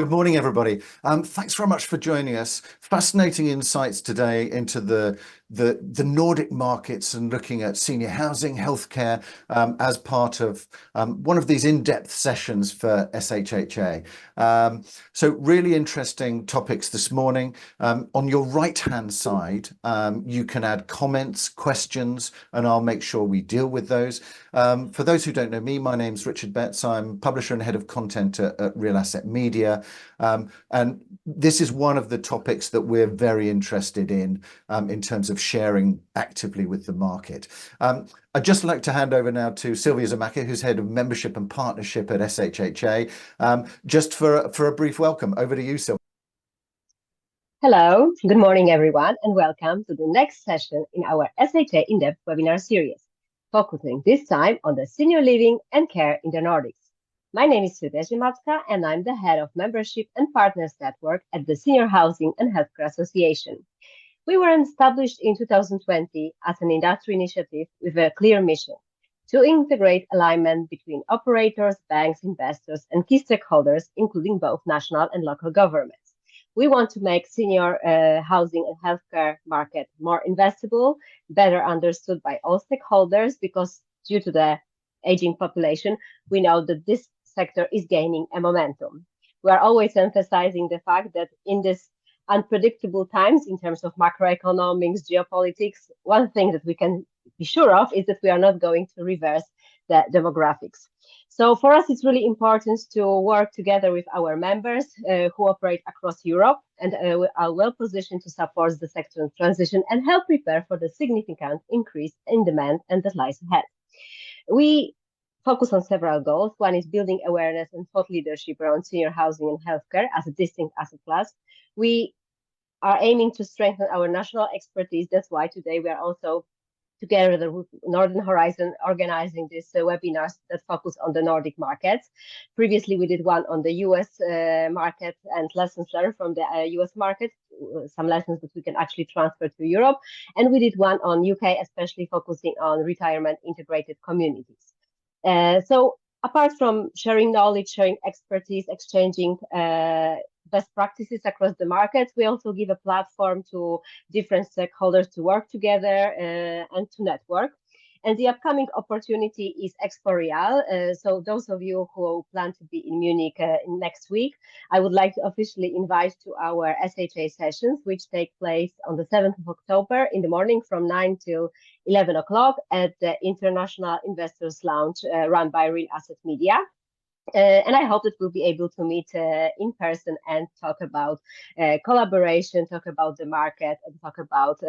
Good morning, everybody. Thanks very much for joining us. Fascinating insights today into the Nordic markets and looking at senior housing, healthcare, as part of one of these in-depth sessions for SHHA. So really interesting topics this morning. On your right-hand side, you can add comments, questions, and I'll make sure we deal with those. For those who don't know me, my name's Richard Betts. I'm publisher and head of content at Real Asset Media. And this is one of the topics that we're very interested in terms of sharing actively with the market. I'd just like to hand over now to Sylvia Zamaka, who's head of membership and partnership at SHHA, just for a brief welcome. Over to you, Sylvia. Hello, good morning, everyone, and welcome to the next session in our SHHA In-Depth webinar series, focusing this time on the senior living and care in the Nordics. My name is Sylvia Zamaka, and I'm the head of membership and partners network at the Senior Housing and Healthcare Association. We were established in 2020 as an industry initiative with a clear mission to integrate alignment between operators, banks, investors, and key stakeholders, including both national and local governments. We want to make senior housing and healthcare market more investable, better understood by all stakeholders, because due to the aging population, we know that this sector is gaining a momentum. We are always emphasizing the fact that in this unpredictable times in terms of macroeconomics, geopolitics, one thing that we can be sure of is that we are not going to reverse the demographics. So for us, it's really important to work together with our members who operate across Europe and are well positioned to support the sector transition and help prepare for the significant increase in demand and that lies ahead. We focus on several goals. One is building awareness and thought leadership around senior housing and healthcare as a distinct asset class. We are aiming to strengthen our national expertise. That's why today we are also together with Northern Horizon organizing these webinars that focus on the Nordic markets. Previously, we did one on the US market and lessons learned from the US market, some lessons that we can actually transfer to Europe. And we did one on UK, especially focusing on retirement integrated communities. So apart from sharing knowledge, sharing expertise, exchanging best practices across the markets, we also give a platform to different stakeholders to work together and to network. And the upcoming opportunity is Expo Real. So those of you who plan to be in Munich next week, I would like to officially invite to our SHA sessions, which take place on the 7th of October in the morning from 9 till 11 o'clock at the International Investors Lounge run by Real Asset Media. And I hope that we'll be able to meet in person and talk about collaboration, talk about the market, and talk about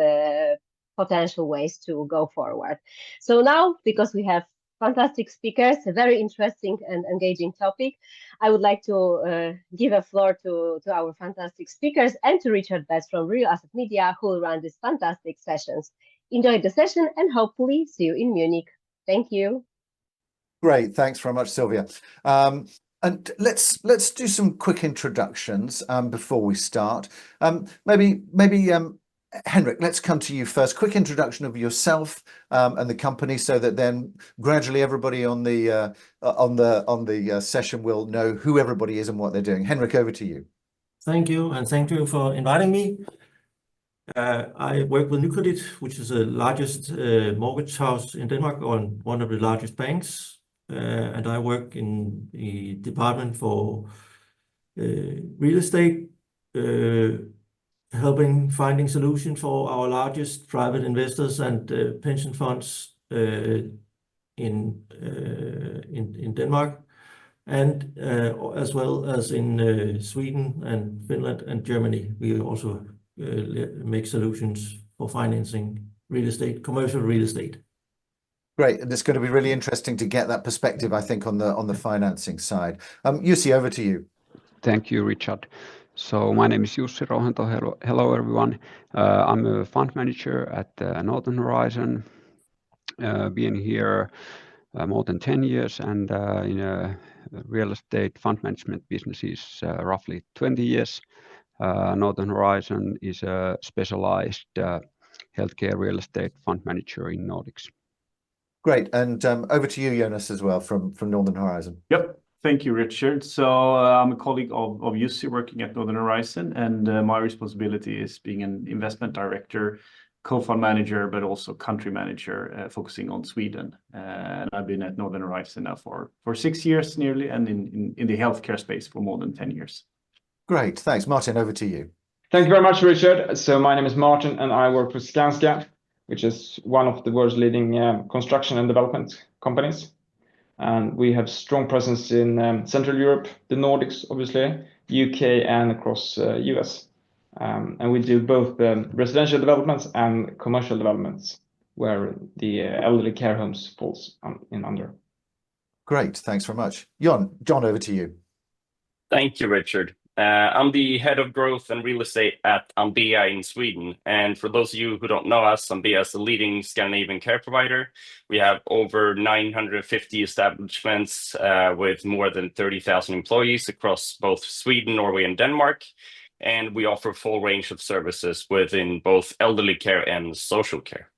potential ways to go forward. So now, because we have fantastic speakers, a very interesting and engaging topic, I would like to give a floor to our fantastic speakers and to Richard Betts from Real Asset Media, who will run these fantastic sessions. Enjoy the session and hopefully see you in Munich. Thank you. Great, thanks very much, Sylvia. And let's do some quick introductions before we start. Maybe Henrik, let's come to you first. Quick introduction of yourself and the company, so that then gradually everybody on the session will know who everybody is and what they're doing. Henrik, over to you. Thank you, and thank you for inviting me. I work with Nykredit, which is the largest mortgage house in Denmark, or one of the largest banks. And I work in the department for real estate, helping finding solutions for our largest private investors and pension funds in Denmark, and as well as in Sweden and Finland and Germany. We also make solutions for financing real estate, commercial real estate. Great, and it's going to be really interesting to get that perspective, I think, on the financing side. Jussi, over to you. Thank you, Richard. So my name is Jussi Rouhento. Hello, everyone. I'm a fund manager at Northern Horizon. Been here more than 10 years, and in real estate fund management businesses roughly 20 years. Northern Horizon is a specialized healthcare real estate fund manager in Nordics. Great, and over to you, Jonas, as well from Northern Horizon. Yep, Thank you, Richard. So I'm a colleague of Jussi working at Northern Horizon, and my responsibility is being an investment director, co-fund manager, but also country manager, focusing on Sweden. And I've been at Northern Horizon now for 6 years nearly, and in the healthcare space for more than 10 years. Great, thanks. Martin, over to you. Thank you very much, Richard. So my name is Martin, and I work for Skanska, which is one of the world's leading construction and development companies. And we have strong presence in Central Europe, the Nordics, obviously, UK, and across US. And we do both residential developments and commercial developments, where the elderly care homes falls in under. Great, thanks very much. John, over to you. Thank you, Richard. I'm the head of growth and real estate at Ambea in Sweden. And for those of you who don't know us, Ambea is a leading Scandinavian care provider. We have over 950 establishments with more than 30,000 employees across both Sweden, Norway, and Denmark. And we offer a full range of services within both elderly care and social care.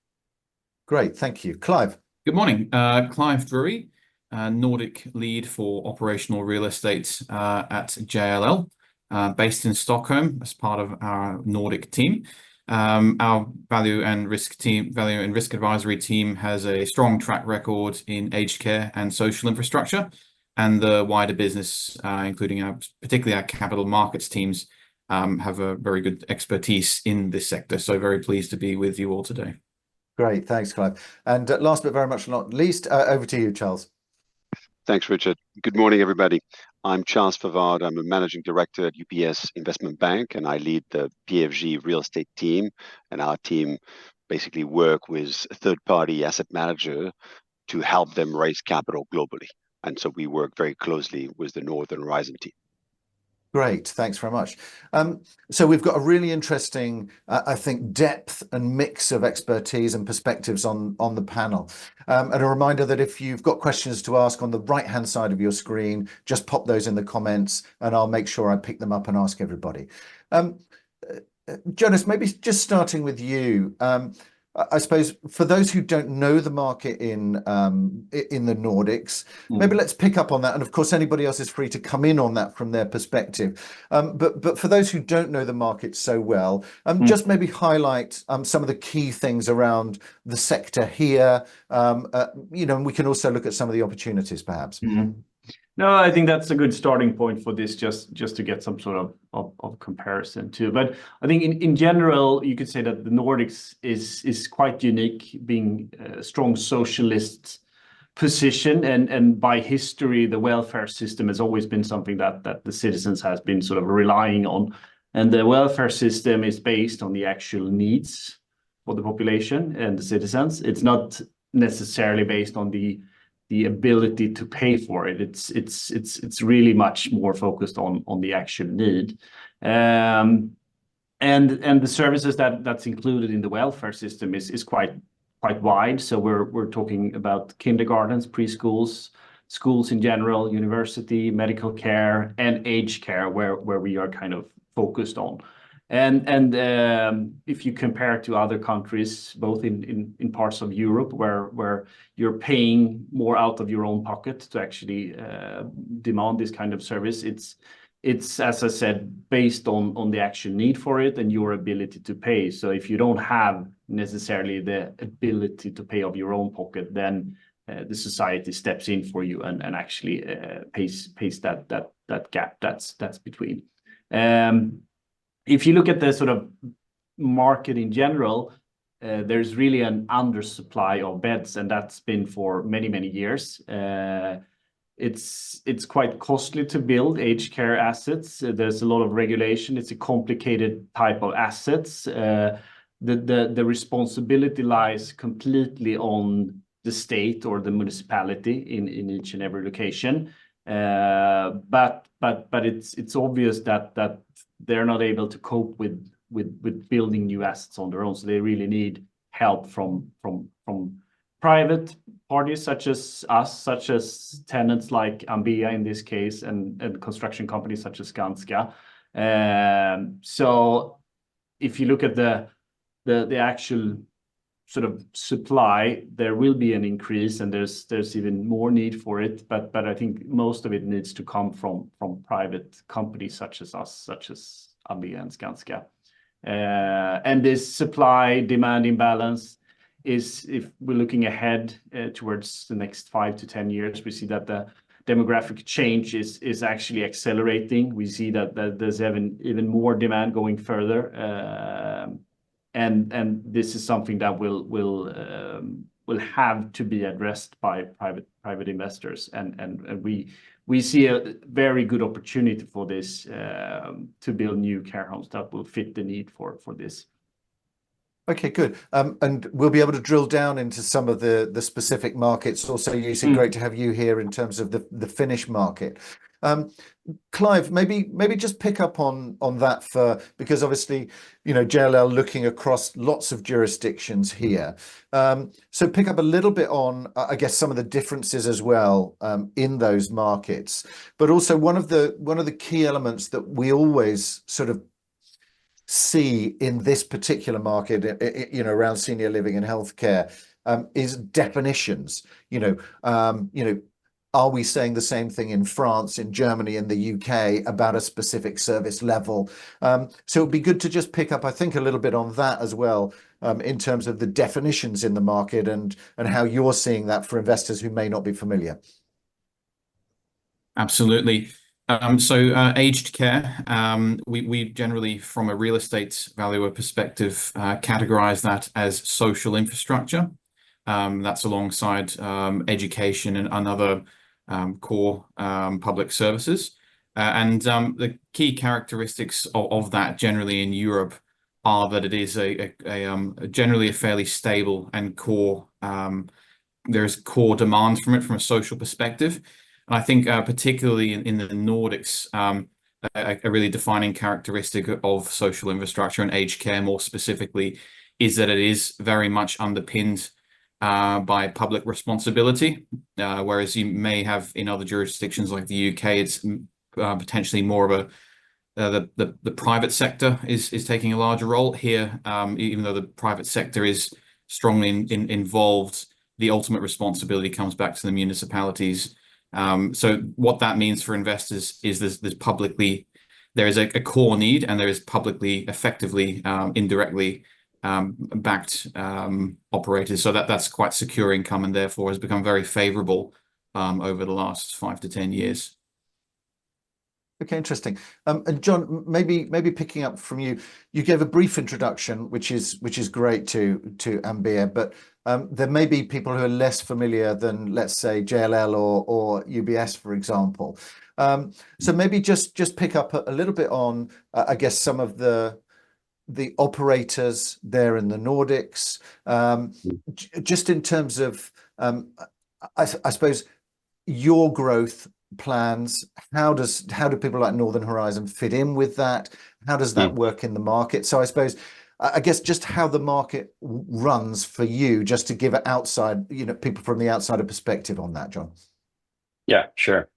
Great, thank you. Clive. Good morning. Clive Drury, Nordic lead for operational real estate at JLL. Based in Stockholm as part of our Nordic team. Our value and risk advisory team has a strong track record in aged care and social infrastructure, and the wider business, including particularly our capital markets teams, have a very good expertise in this sector. So very pleased to be with you all today. Great, thanks, Clive. And last but very much not least, over to you, Charles. Thanks, Richard. Good morning, everybody. I'm Charles Favard. I'm a managing director at UBS Investment Bank, and I lead the PFG real estate team. And our team basically work with a third-party asset manager to help them raise capital globally. And so we work very closely with the Northern Horizon team. Great, thanks very much. So we've got a really interesting, I think, depth and mix of expertise and perspectives on the panel. And a reminder that if you've got questions to ask on the right-hand side of your screen, just pop those in the comments and I'll make sure I pick them up and ask everybody. Jonas, maybe just starting with you. I suppose for those who don't know the market in the Nordics, maybe let's pick up on that. And of course, anybody else is free to come in on that from their perspective. But for those who don't know the market so well, just maybe highlight some of the key things around the sector here. And we can also look at some of the opportunities, perhaps. No, I think that's a good starting point for this, just to get some sort of comparison too. But I think in general, you could say that the Nordics is quite unique, being a strong socialist position, and by history, the welfare system has always been something that the citizens has been sort of relying on. And the welfare system is based on the actual needs for the population and the citizens. It's not necessarily based on the ability to pay for it. It's really much more focused on the actual need, and the services that's included in the welfare system is quite wide. So we're talking about kindergartens, preschools, schools in general, university, medical care, and aged care, where we are kind of focused on. And if you compare to other countries, both in parts of Europe where you're paying more out of your own pocket to actually demand this kind of service, it's as I said, based on the actual need for it and your ability to pay. So if you don't have necessarily the ability to pay of your own pocket, then the society steps in for you and actually pays that gap that's between. If you look at the sort of market in general, there's really an undersupply of beds, and that's been for many years. It's quite costly to build aged care assets. There's a lot of regulation. It's a complicated type of assets. The responsibility lies completely on the state or the municipality in each and every location. But it's obvious that they're not able to cope with building new assets on their own. So they really need help from private parties such as us, such as tenants like Ambea in this case, and construction companies such as Skanska. So if you look at the actual sort of supply, there will be an increase, and there's even more need for it. But I think most of it needs to come from private companies such as us, such as Ambea and Skanska. And this supply-demand imbalance is, if we're looking ahead towards the next 5 to 10 years, we see that the demographic change is actually accelerating. We see that there's even more demand going further, and this is something that will have to be addressed by private investors, and we see a very good opportunity for this to build new care homes that will fit the need for this. Okay, good. And we'll be able to drill down into some of the specific markets. Also, Jussi, great to have you here in terms of the Finnish market. Clive, maybe just pick up on that because obviously, you know, JLL looking across lots of jurisdictions here. So pick up a little bit on, I guess, some of the differences as well in those markets. But also one of the key elements that we always sort of see in this particular market, you know, around senior living and healthcare, is definitions. Are we saying the same thing in France, in Germany, in the UK about a specific service level? So it'd be good to just pick up, I think, a little bit on that as well, in terms of the definitions in the market and how you're seeing that for investors who may not be familiar. Absolutely. So aged care, we generally, from a real estate valuer perspective, categorize that as social infrastructure. That's alongside education and other core public services. And the key characteristics of that generally in Europe are that it is generally a fairly stable and core, there's core demand from it from a social perspective. And I think particularly in the Nordics, a really defining characteristic of social infrastructure and aged care more specifically is that it is very much underpinned by public responsibility, whereas you may have in other jurisdictions like the UK, it's potentially more of the private sector is taking a larger role here. Even though the private sector is strongly involved, the ultimate responsibility comes back to the municipalities. So what that means for investors is there is a core need, and there is publicly, effectively, indirectly backed operators. So that's quite secure income, and therefore has become very favorable over the last 5 to 10 years. Okay, interesting. And John, maybe picking up from you, you gave a brief introduction, which is great to Ambea, but there may be people who are less familiar than, let's say, JLL or UBS, for example. So maybe just pick up a little bit on, I guess, some of the operators there in the Nordics, just in terms of, I suppose, your growth plans. How do people like Northern Horizon fit in with that? How does that work in the market? So I guess just how the market runs for you, just to give it outside, people from the outsider perspective on that, John. Yeah, sure.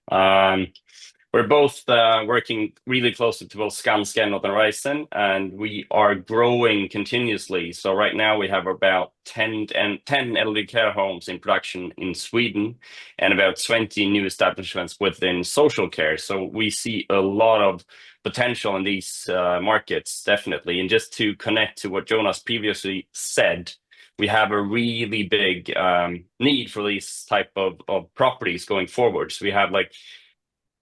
We're both working really closely to both Skanska and Northern Horizon, and we are growing continuously. So right now we have about 10 elderly care homes in production in Sweden and about 20 new establishments within social care. So we see a lot of potential in these markets, definitely. And just to connect to what Jonas previously said, we have a really big need for these type of properties going forward. So we have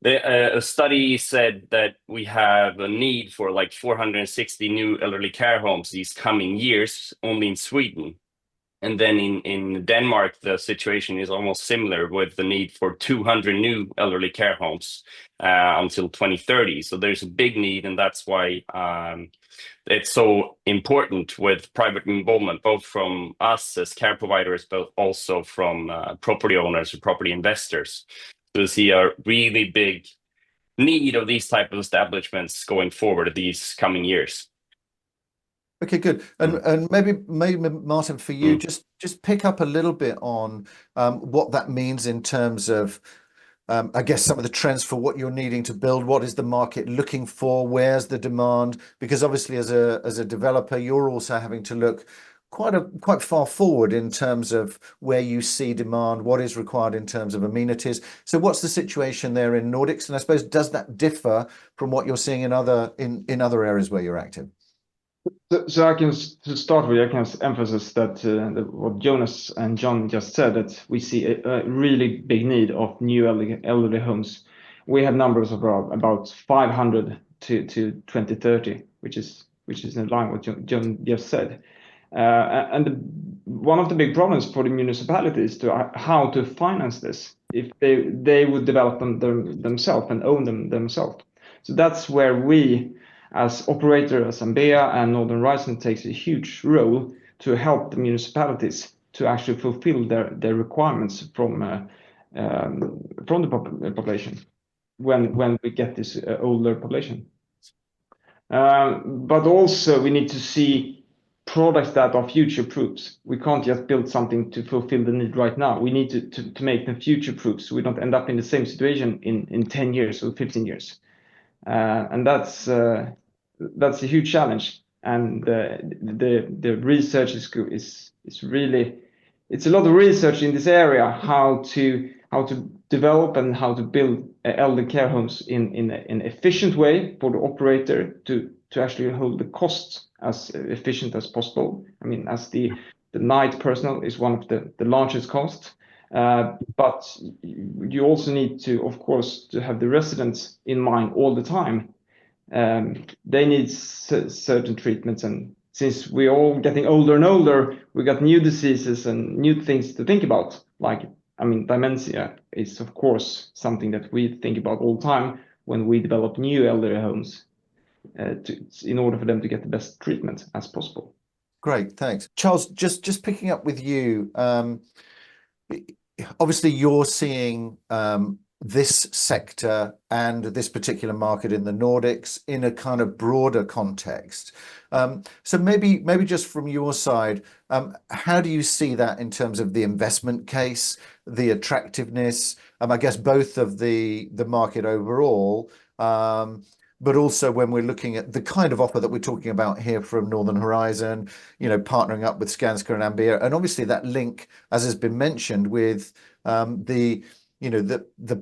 a study said that we have a need for 460 new elderly care homes these coming years only in Sweden. And then in Denmark, the situation is almost similar, with the need for 200 new elderly care homes until 2030. So there's a big need, and that's why it's so important with private involvement, both from us as care providers, but also from property owners or property investors. To see a really big need of these type of establishments going forward these coming years. Okay, good. And maybe Martin, for you, just pick up a little bit on what that means in terms of, I guess, some of the trends for what you're needing to build. What is the market looking for? Where's the demand? Because obviously, as a developer, you're also having to look quite far forward in terms of where you see demand, what is required in terms of amenities. So what's the situation there in Nordics? And I suppose, does that differ from what you're seeing in other areas where you're active? So to start with, I can emphasize that what Jonas and John just said, that we see a really big need of new elderly homes. We have numbers of about 500 to 2030, which is in line with what John just said. And one of the big problems for the municipalities to how to finance this, if they would develop them themselves and own them themselves. So that's where we, as operator, as Ambea and Northern Horizon, takes a huge role to help the municipalities to actually fulfill their requirements from the population when we get this older population. But also we need to see products that are future proofs. We can't just build something to fulfill the need right now. We need to make them future proofs so we don't end up in the same situation in 10 years or 15 years. And that's a huge challenge. And the research is really, it's a lot of research in this area, how to develop and how to build elder care homes in an efficient way for the operator to actually hold the costs as efficient as possible. I mean, as the night personnel is one of the largest costs. But you also need to, of course, to have the residents in mind all the time. They need certain treatments, and since we're all getting older and older, we got new diseases and new things to think about. Like, I mean, dementia is, of course, something that we think about all the time when we develop new elderly homes in order for them to get the best treatment as possible. Great, thanks. Charles, just picking up with you, obviously you're seeing this sector and this particular market in the Nordics in a kind of broader context. So maybe just from your side, how do you see that in terms of the investment case, the attractiveness, I guess both of the market overall, but also when we're looking at the kind of offer that we're talking about here from Northern Horizon, you know, partnering up with Skanska and Ambea, and obviously that link, as has been mentioned, with the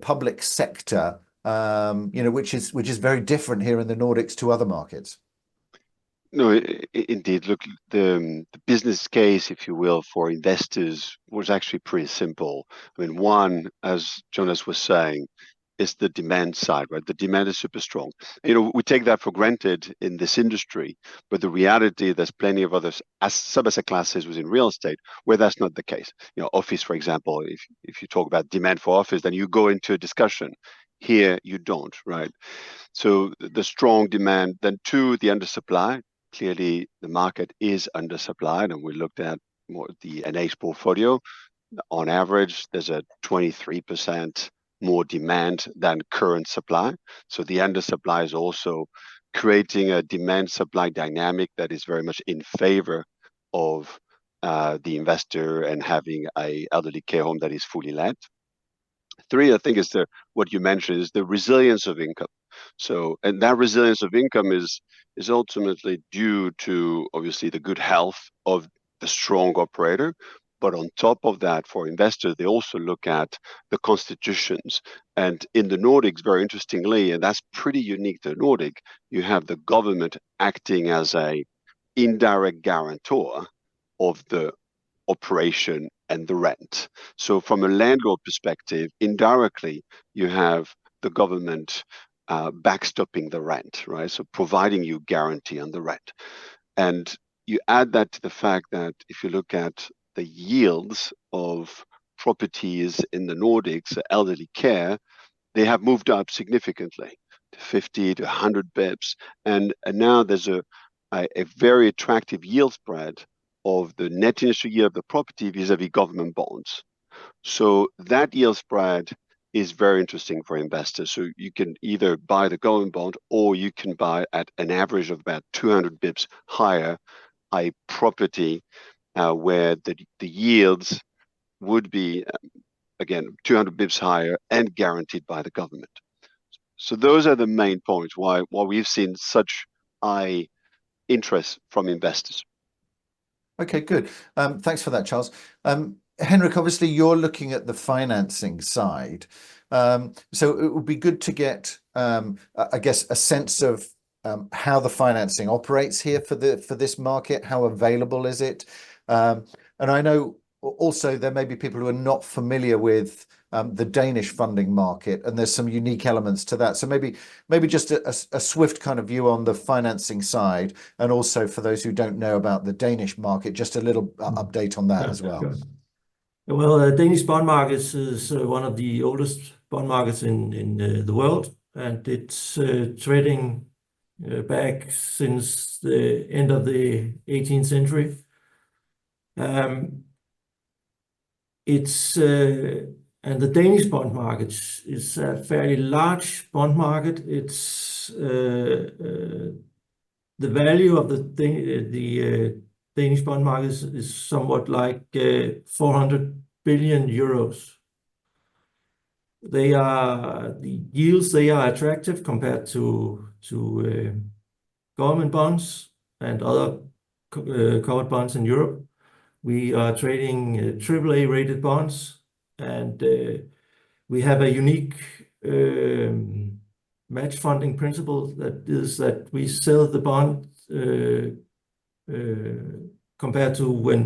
public sector, which is very different here in the Nordics to other markets. No, indeed. Look, the business case, if you will, for investors was actually pretty simple. I mean, one, as Jonas was saying, is the demand side, right? The demand is super strong. You know, we take that for granted in this industry, but the reality, there's plenty of other sub-asset classes within real estate where that's not the case. You know, office, for example, if you talk about demand for office, then you go into a discussion. Here, you don't, right? So the strong demand, then two, the undersupply. Clearly, the market is undersupplied, and we looked at more the NH portfolio. On average, there's a 23% more demand than current supply. So the undersupply is also creating a demand-supply dynamic that is very much in favor of the investor and having a elderly care home that is fully let. Three, I think, is what you mentioned is the resilience of income. So, and that resilience of income is ultimately due to obviously the good health of the strong operator. But on top of that, for investors, they also look at the constitutions. And in the Nordics, very interestingly, and that's pretty unique to the Nordic, you have the government acting as a indirect guarantor of the operation and the rent. So from a landlord perspective, indirectly, you have the government backstopping the rent, right? So providing you guarantee on the rent. And you add that to the fact that if you look at the yields of properties in the Nordics, elderly care, they have moved up significantly to 50 to 100 bips. And now there's a very attractive yield spread of the net initial yield of the property vis-a-vis government bonds. So that yield spread is very interesting for investors. So you can either buy the government bond or you can buy at an average of about 200 bips higher a property where the yields would be, again, 200 bips higher and guaranteed by the government. So those are the main points why we've seen such high interest from investors. Okay, good. Thanks for that, Charles. Henrik, obviously you're looking at the financing side. So it would be good to get, I guess, a sense of how the financing operates here for this market. How available is it? And I know also there may be people who are not familiar with the Danish funding market, and there's some unique elements to that. So maybe just a swift kind of view on the financing side, and also for those who don't know about the Danish market, just a little update on that as well. Sure. Well, Danish bond markets is one of the oldest bond markets in the world, and it's trading back since the end of the 18th century. And the Danish bond market is a fairly large bond market. It's the value of the Danish bond market is somewhat like 400 billion euros. The yields they are attractive compared to government bonds and other covered bonds in Europe. We are trading AAA rated bonds, and we have a unique match funding principle, that is that we sell the bond compared to when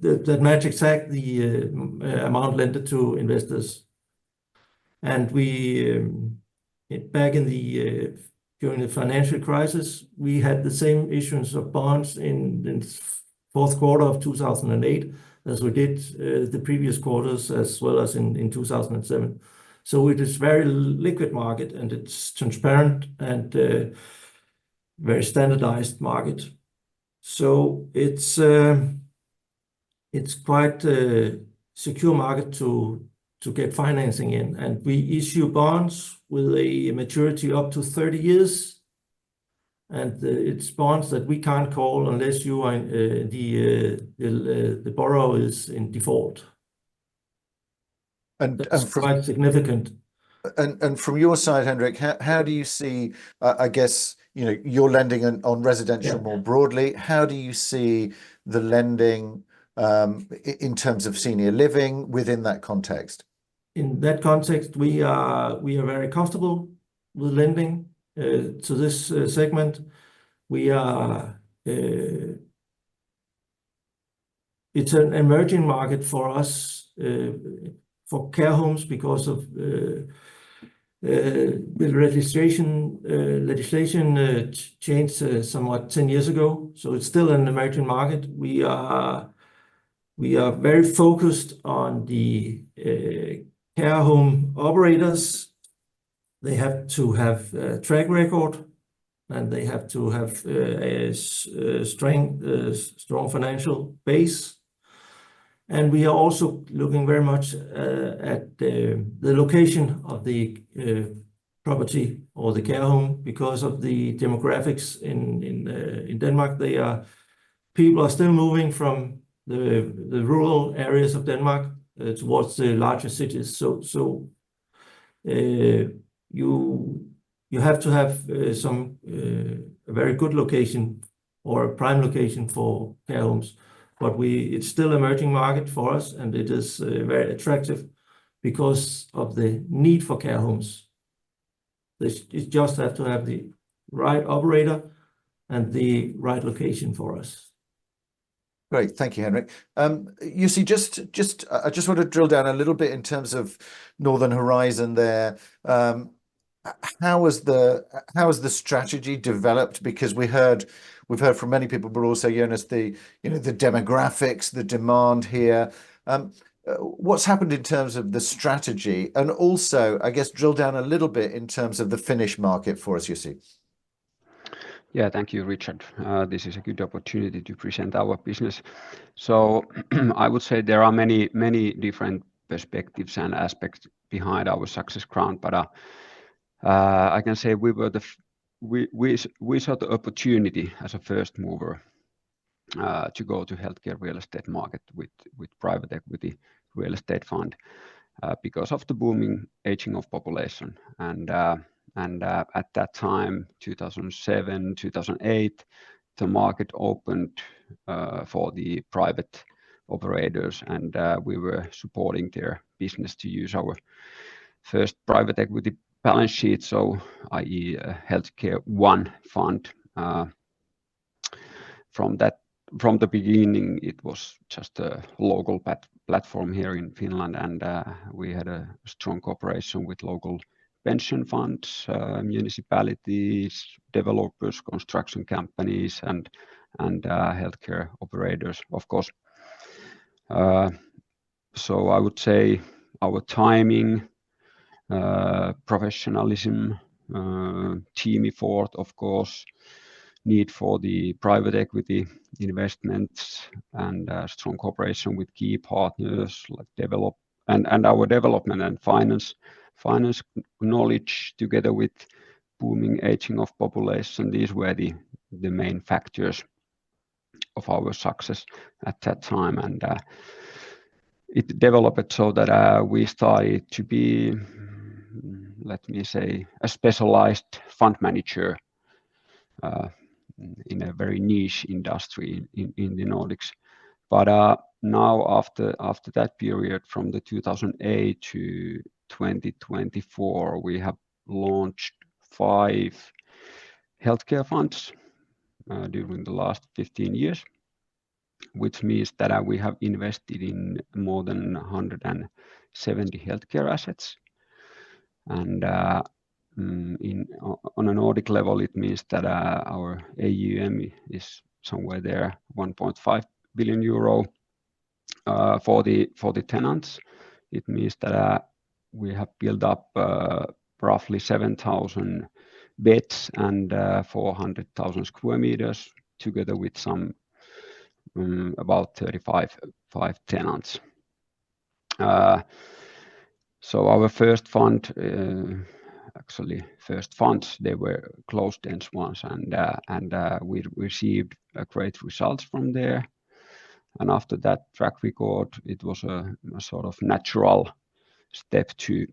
that match exact the amount lended to investors. And we back in the during the financial crisis, we had the same issuance of bonds in fourth quarter of 2008 as we did the previous quarters, as well as in 2007. So it is very liquid market, and it's transparent and very standardized market. So it's quite a secure market to get financing in, and we issue bonds with a maturity up to 30 years, and it's bonds that we can't call unless you are the borrower is in default. And that's quite significant. And from your side, Henrik, how do you see, I guess, you're lending on residential more broadly. How do you see the lending in terms of senior living within that context? In that context, we are very comfortable with lending to this segment. It's an emerging market for us for care homes because of the legislation changed somewhat 10 years ago. So it's still an emerging market. We are very focused on the care home operators. They have to have a track record, and they have to have a strong financial base. And we are also looking very much at the location of the property or the care home, because of the demographics in Denmark. People are still moving from the rural areas of Denmark towards the larger cities. So you have to have a very good location or a prime location for care homes. But it's still an emerging market for us, and it is very attractive because of the need for care homes. You just have to have the right operator and the right location for us. Great, thank you, Henrik. Jussi, I just want to drill down a little bit in terms of Northern Horizon there. How has the strategy developed? Because we've heard from many people, but also Jonas, the demographics, the demand here. What's happened in terms of the strategy, and also, I guess, drill down a little bit in terms of the Finnish market for us, Jussi. Yeah, thank you, Richard. This is a good opportunity to present our business. So I would say there are many different perspectives and aspects behind our success ground, but I can say we saw the opportunity as a first mover to go to healthcare real estate market with private equity real estate fund because of the booming aging of population. And at that time, 2007, 2008, the market opened for the private operators, and we were supporting their business to use our first private equity balance sheet, so i.e. Healthcare One fund. From the beginning, it was just a local platform here in Finland, and we had a strong cooperation with local pension funds, municipalities, developers, construction companies, and healthcare operators, of course. So I would say our timing, professionalism, team effort, of course, need for the private equity investments, and strong cooperation with key partners like our development and finance knowledge, together with booming aging of population. These were the main factors of our success at that time, and it developed so that we started to be, let me say, a specialized fund manager in a very niche industry in the Nordics. But now after that period, from the 2008 to 2024, we have launched 5 healthcare funds during the last 15 years, which means that we have invested in more than 170 healthcare assets. And on a Nordic level, it means that our AUM is somewhere there, 1.5 billion euro. For the tenants, it means that we have built up roughly 7,000 beds and 400,000 square meters, together with some about 35 tenants. So our first fund, actually first funds, they were closed-end ones, and we received great results from there. And after that track record, it was a sort of natural step to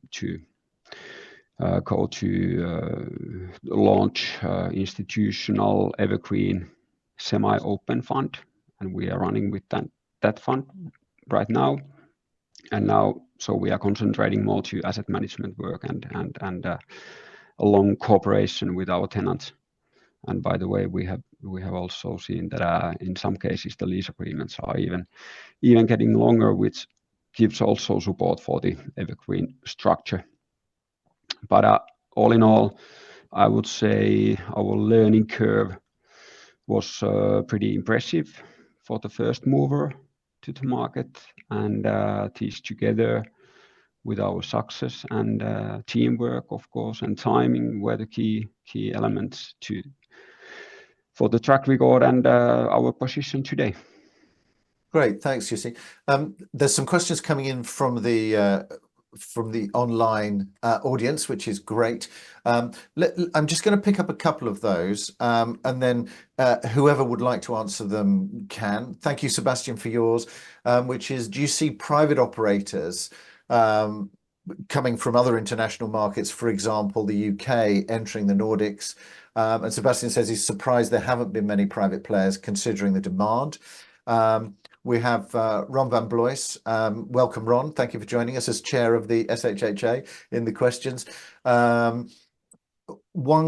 go to launch institutional evergreen semi-open fund, and we are running with that fund right now. And now, so we are concentrating more to asset management work and a long cooperation with our tenants. And by the way, we have also seen that in some cases the lease agreements are even getting longer, which gives also support for the evergreen structure. But all in all, I would say our learning curve was pretty impressive for the first mover to the market, and these together with our success and teamwork, of course, and timing were the key elements for the track record and our position today. Great, thanks, Jussi. There's some questions coming in from the online audience, which is great. I'm just going to pick up a couple of those, and then whoever would like to answer them can. Thank you, Sebastian, for yours, which is, do you see private operators coming from other international markets, for example, the UK, entering the Nordics? And Sebastian says he's surprised there haven't been many private players considering the demand. We have Ron van Blois. Welcome, Ron. Thank you for joining us as chair of the SHHA in the questions. One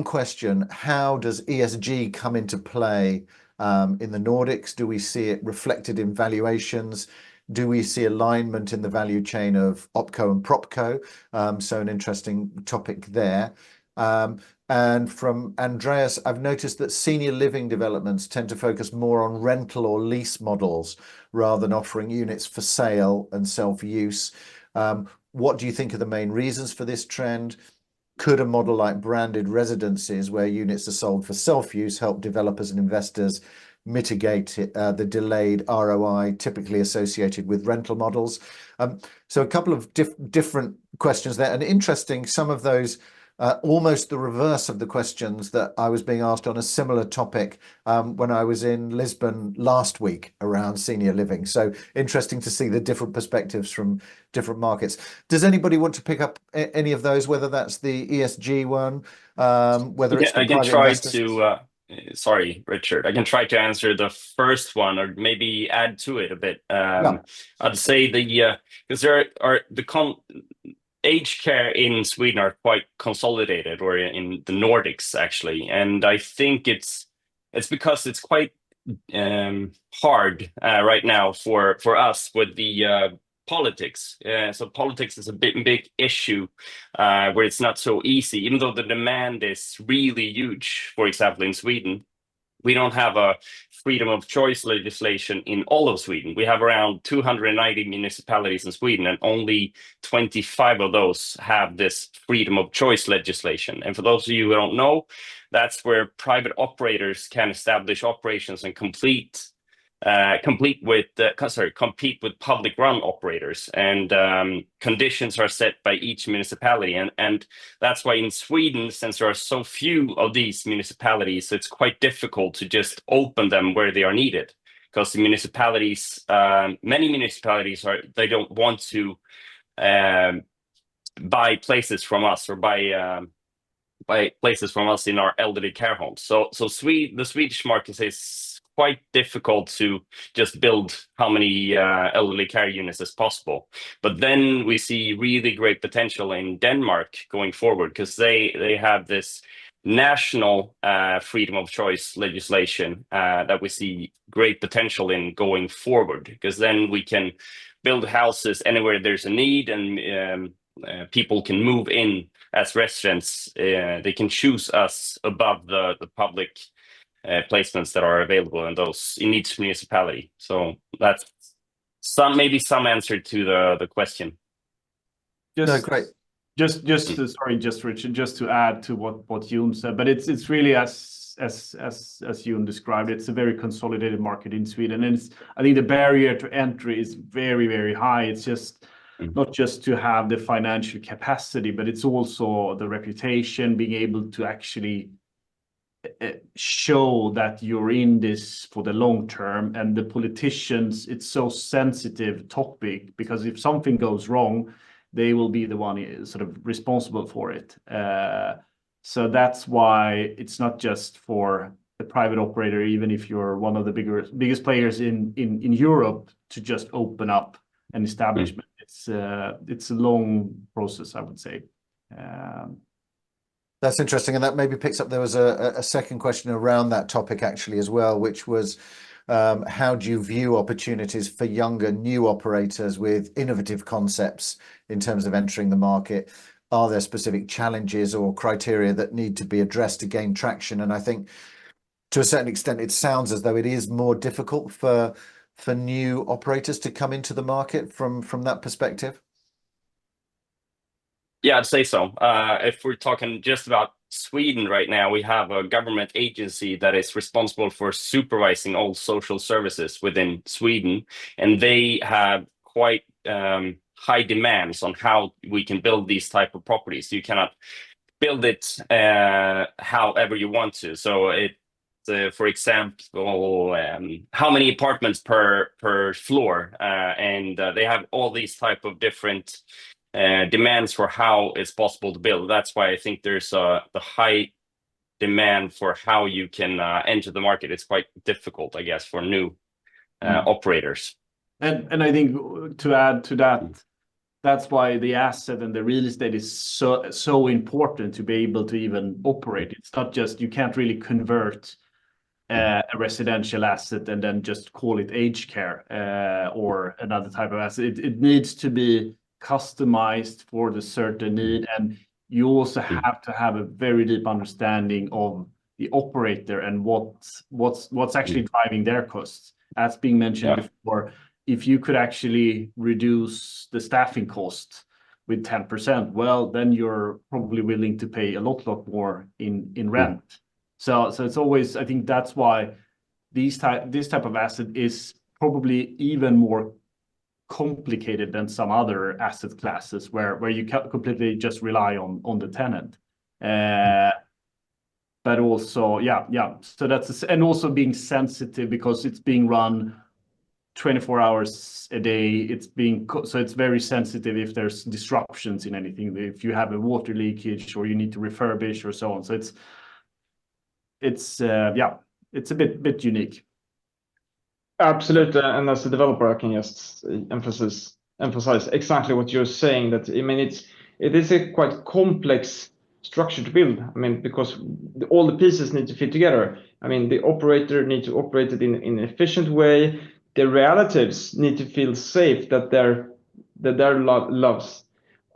question, how does ESG come into play in the Nordics? Do we see it reflected in valuations? Do we see alignment in the value chain of OpCo and PropCo? So an interesting topic there. And from Andreas, I've noticed that senior living developments tend to focus more on rental or lease models rather than offering units for sale and self-use. What do you think are the main reasons for this trend? Could a model like branded residences, where units are sold for self-use, help developers and investors mitigate the delayed ROI typically associated with rental models? So a couple of different questions there, and interesting, some of those almost the reverse of the questions that I was being asked on a similar topic when I was in Lisbon last week around senior living. So interesting to see the different perspectives from different markets. Does anybody want to pick up any of those, whether that's the ESG one, whether it's the private investors? sorry, Richard. I can try to answer the first one or maybe add to it a bit. I'd say because aged care in Sweden are quite consolidated, or in the Nordics actually, and I think it's because it's quite hard right now for us with the politics. So politics is a big issue where it's not so easy, even though the demand is really huge. For example, in Sweden, we don't have a freedom of choice legislation in all of Sweden. We have around 290 municipalities in Sweden, and only 25 of those have this freedom of choice legislation. And for those of you who don't know, that's where private operators can establish operations and compete with public run operators, and conditions are set by each municipality, and that's why in Sweden, since there are so few of these municipalities, it's quite difficult to just open them where they are needed, because the municipalities, many municipalities they don't want to buy places from us, or buy places from us in our elderly care homes. So the Swedish market is quite difficult to just build how many elderly care units as possible. But then we see really great potential in Denmark going forward, because they have this national freedom of choice legislation that we see great potential in going forward, because then we can build houses anywhere there's a need, and people can move in as residents. They can choose us above the public placements that are available in each municipality. So that's maybe some answer to the question. Great. Sorry, Richard, just to add to what Jon said, but it's really as Jon described, it's a very consolidated market in Sweden, and I think the barrier to entry is very, very high. It's just not just to have the financial capacity, but it's also the reputation, being able to actually show that you're in this for the long term. And the politicians, it's so sensitive topic, because if something goes wrong, they will be the one sort of responsible for it. So that's why it's not just for the private operator, even if you're one of the biggest players in Europe, to just open up an establishment. It's a long process, I would say. That's interesting, and that maybe picks up. There was a second question around that topic actually as well, which was how do you view opportunities for younger new operators with innovative concepts in terms of entering the market? Are there specific challenges or criteria that need to be addressed to gain traction? And I think to a certain extent, it sounds as though it is more difficult for new operators to come into the market from that perspective. Yeah, I'd say so. If we're talking just about Sweden right now, we have a government agency that is responsible for supervising all social services within Sweden, and they have quite high demands on how we can build these type of properties. You cannot build it however you want to. So for example, how many apartments per floor, and they have all these type of different demands for how it's possible to build. That's why I think there's the high demand for how you can enter the market. It's quite difficult, I guess, for new operators. And I think to add to that, that's why the asset and the real estate is so important to be able to even operate. It's not just, you can't really convert a residential asset and then just call it aged care or another type of asset. It needs to be customized for the certain need, and you also have to have a very deep understanding of the operator and what's actually driving their costs. As being mentioned before, if you could actually reduce the staffing cost with 10%, well, then you're probably willing to pay a lot more in rent. So it's always, I think that's why this type of asset is probably even more complicated than some other asset classes where you completely just rely on the tenant. But also, so that's, and also being sensitive because it's being run 24 hours a day. So it's very sensitive if there's disruptions in anything, if you have a water leakage or you need to refurbish or so on. So it's a bit unique. Absolutely, and as a developer, I can just emphasize exactly what you're saying. That I mean, it is a quite complex structure to build. I mean, because all the pieces need to fit together. I mean, the operator need to operate it in an efficient way. The relatives need to feel safe that their loves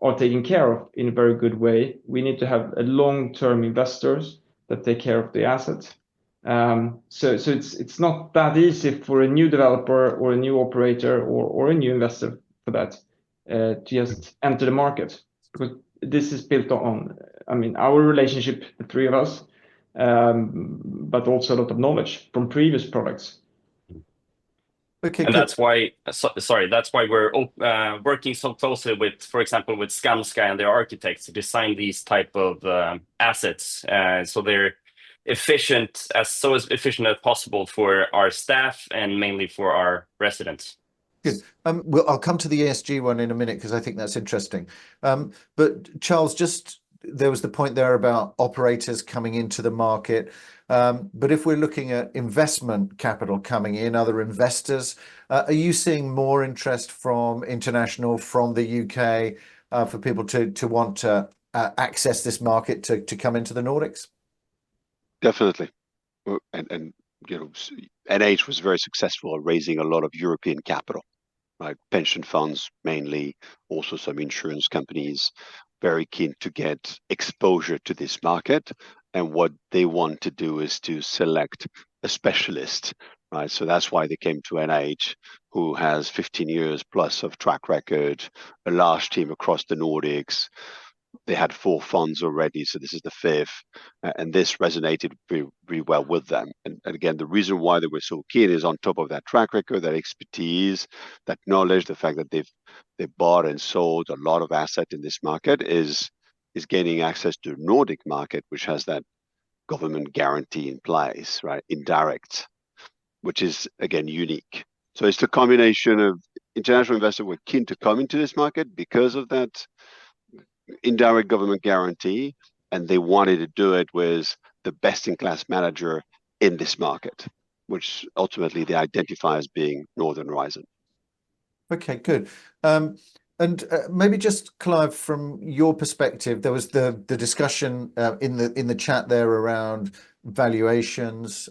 are taken care of in a very good way. We need to have a long-term investors that take care of the assets. So it's not that easy for a new developer or a new operator or a new investor for that to just enter the market, because this is built on, I mean, our relationship, the three of us, but also a lot of knowledge from previous products. Okay, And good. that's why, that's why we're working so closely with, for example, with Skanska and their architects to design these type of assets, so they're efficient as possible for our staff and mainly for our residents. Good. Well, I'll come to the ESG one in a minute because I think that's interesting. But Charles, there was the point there about operators coming into the market. But if we're looking at investment capital coming in, other investors, are you seeing more interest from international, from the UK, for people to want to access this market to come into the Nordics? Definitely. And you know, NH was very successful at raising a lot of European capital, right? Pension funds mainly, also some insurance companies, very keen to get exposure to this market. And what they want to do is to select a specialist, right? So that's why they came to NH, who has 15 years plus of track record, a large team across the Nordics. They had 4 funds already, so this is the 5th, and this resonated really well with them. And again, the reason why they were so keen is on top of that track record, that expertise, that knowledge, the fact that they've bought and sold a lot of asset in this market is gaining access to the Nordic market, which has that government guarantee in place, right? Indirect, which is again unique. So it's the combination of international investors were keen to come into this market because of that indirect government guarantee, and they wanted to do it with the best-in-class manager in this market, which ultimately they identify as being Northern Horizon. Okay, good. And maybe just Clive, from your perspective, there was the discussion in the chat there around valuations.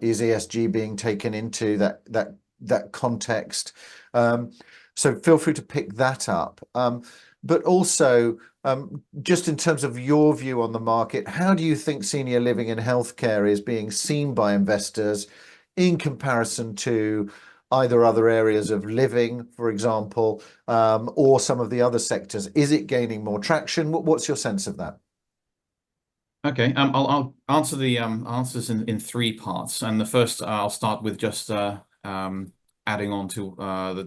Is ESG being taken into that context? So feel free to pick that up. But also, just in terms of your view on the market, how do you think senior living and healthcare is being seen by investors in comparison to either other areas of living, for example, or some of the other sectors? Is it gaining more traction? What's your sense of that? Okay, I'll answer the answers in 3 parts, and the first I'll start with just adding on to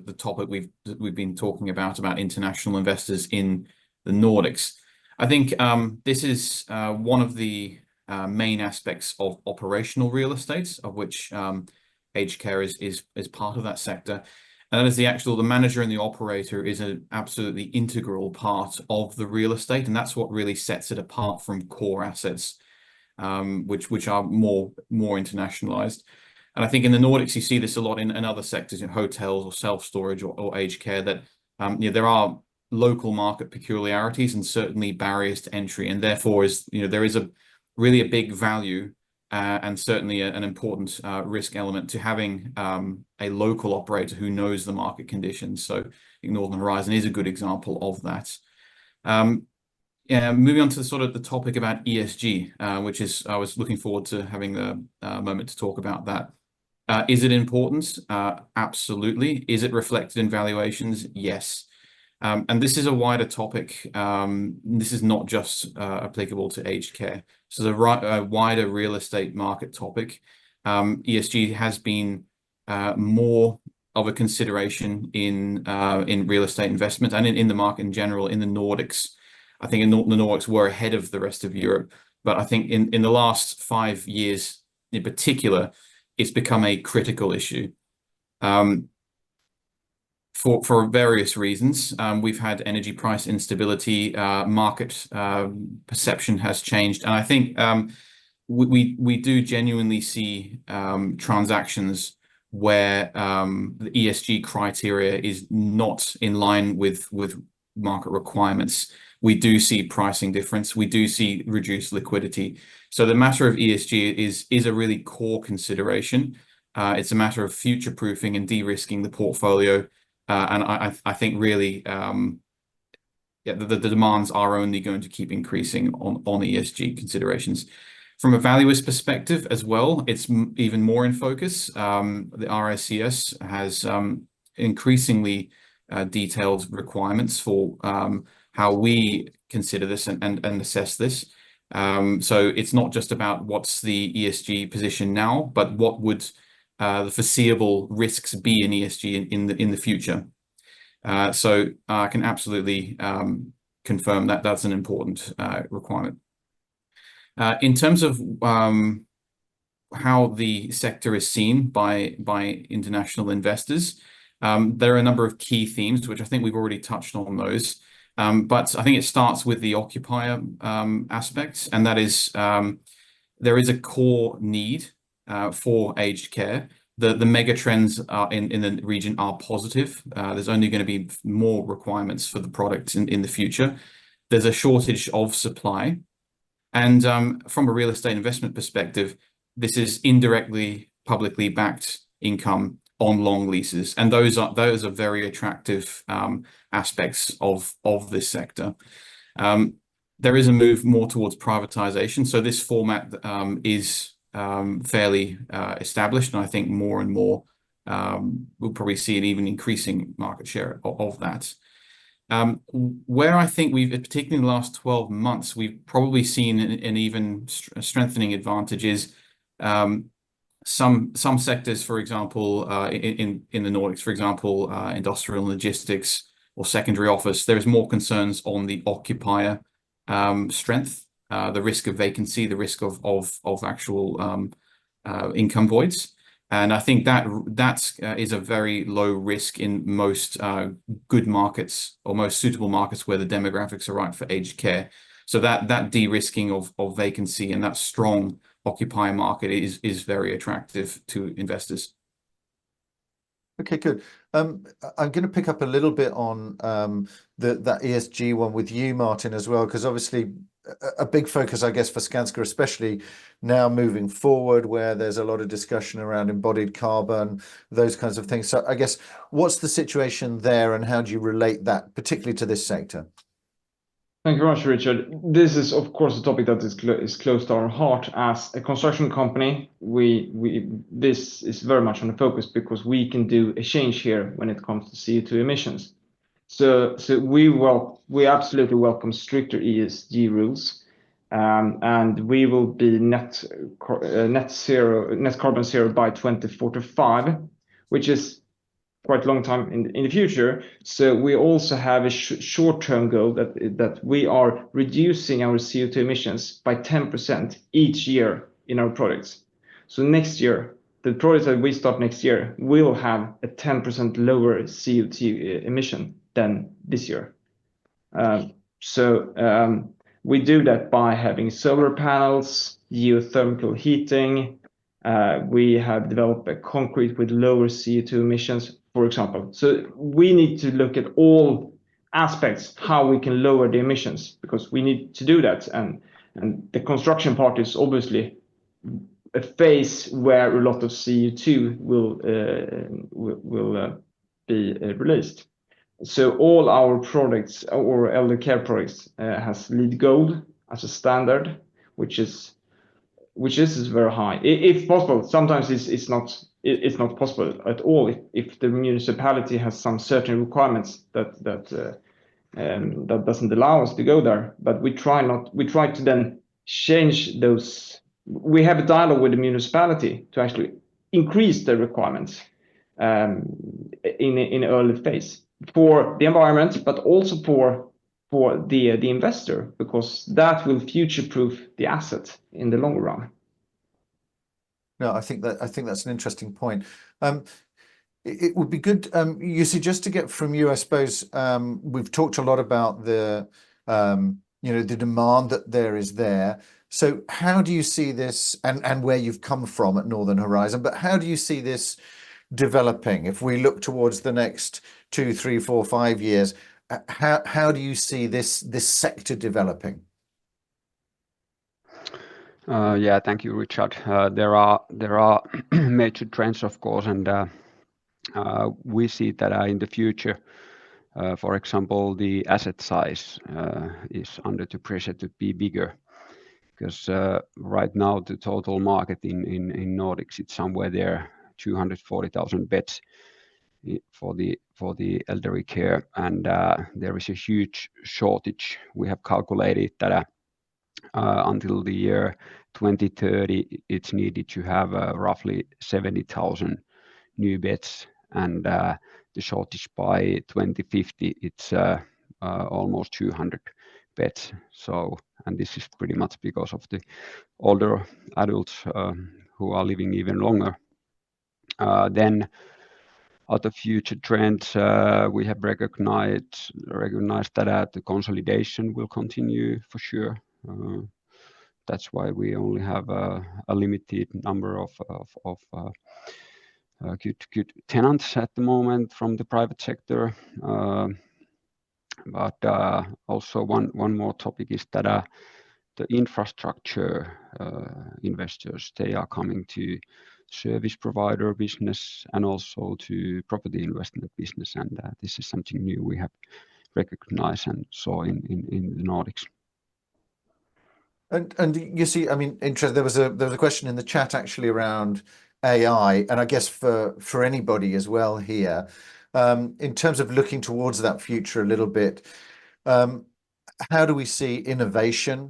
the topic we've been talking about international investors in the Nordics. I think this is one of the main aspects of operational real estate, of which aged care is part of that sector. And that is the manager and the operator is an absolutely integral part of the real estate, and that's what really sets it apart from core assets, which are more internationalized. And I think in the Nordics, you see this a lot in other sectors, in hotels or self-storage or aged care, that there are local market peculiarities and certainly barriers to entry. And therefore, there is really a big value and certainly an important risk element to having a local operator who knows the market conditions. So I think Northern Horizon is a good example of that. Moving on to the topic about ESG, which is, I was looking forward to having the moment to talk about that. Is it important? Absolutely. Is it reflected in valuations? Yes. And this is a wider topic. This is not just applicable to aged care. So the wider real estate market topic, ESG has been more of a consideration in real estate investment and in the market in general in the Nordics. I think the Nordics were ahead of the rest of Europe, but I think in the last 5 years in particular, it's become a critical issue. For various reasons. We've had energy price instability, market perception has changed. And I think we do genuinely see transactions where the ESG criteria is not in line with market requirements. We do see pricing difference. We do see reduced liquidity. So the matter of ESG is a really core consideration. It's a matter of future-proofing and de-risking the portfolio. And I think really, yeah, the demands are only going to keep increasing on ESG considerations. From a valuer's perspective as well, it's even more in focus. The RICS has increasingly detailed requirements for how we consider this and assess this. So it's not just about what's the ESG position now, but what would the foreseeable risks be in ESG in the future. So I can absolutely confirm that that's an important requirement. In terms of how the sector is seen by international investors, there are a number of key themes, which I think we've already touched on those. But I think it starts with the occupier aspects, and that is there is a core need for aged care. The mega trends in the region are positive. There's only going to be more requirements for the product in the future. There's a shortage of supply. And from a real estate investment perspective, this is indirectly publicly backed income on long leases. And those are very attractive aspects of this sector. There is a move more towards privatization. So this format is fairly established, and I think more and more we'll probably see an even increasing market share of that. Where I think we've, particularly in the last 12 months, we've probably seen an even strengthening advantage is some sectors, for example, in the Nordics, for example, industrial and logistics or secondary office, there's more concerns on the occupier strength, the risk of vacancy, the risk of actual income voids. And I think that is a very low risk in most good markets or most suitable markets where the demographics are right for aged care. So that de-risking of vacancy and that strong occupier market is very attractive to investors. Okay, good. I'm going to pick up a little bit on that ESG one with you, Martin, as well, because obviously a big focus, I guess, for Skanska, especially now moving forward, where there's a lot of discussion around embodied carbon, those kinds of things. So I guess, what's the situation there and how do you relate that particularly to this sector? Thank you very much, Richard. This is, of course, a topic that is close to our heart. As a construction company, this is very much on the focus because we can do a change here when it comes to CO2 emissions. So we absolutely welcome stricter ESG rules, and we will be net carbon zero by 2045, which is quite a long time in the future. So we also have a short-term goal that we are reducing our CO2 emissions by 10% each year in our projects. So next year, the projects that we start next year will have a 10% lower CO2 emission than this year. We do that by having solar panels, geothermal heating. We have developed a concrete with lower CO2 emissions, for example. So we need to look at all aspects, how we can lower the emissions, because we need to do that. And the construction part is obviously a phase where a lot of CO2 will be released. So all our products, or elder care products, has LEED Gold as a standard, which is very high. If possible, sometimes it's not possible at all if the municipality has some certain requirements that doesn't allow us to go there. But we try to then change those. We have a dialogue with the municipality to actually increase the requirements in early phase for the environment, but also for the investor, because that will future-proof the asset in the long run. No, I think that's an interesting point. It would be good, Jussi, just to get from you, I suppose. We've talked a lot about the the demand that there is there. So how do you see this, and where you've come from at Northern Horizon, but how do you see this developing if we look towards the next 2, 3, 4, 5 years? How do you see this sector developing? Yeah, thank you, Richard. There are major trends, of course, and we see that in the future, for example, the asset size is under the pressure to be bigger, because right now the total market in Nordics, it's somewhere there 240,000 beds for the elderly care, and there is a huge shortage. We have calculated that until the year 2030, it's needed to have roughly 70,000 new beds, and the shortage by 2050, it's almost 200 beds. So, and this is pretty much because of the older adults who are living even longer. Then other future trends, we have recognized that the consolidation will continue for sure. That's why we only have a limited number of good tenants at the moment from the private sector. But also one more topic is that the infrastructure investors, they are coming to service provider business and also to property investment business, and this is something new we have recognized and saw in the Nordics. And you see, I mean, there was a question in the chat actually around AI, and I guess for anybody as well here, in terms of looking towards that future a little bit, how do we see innovation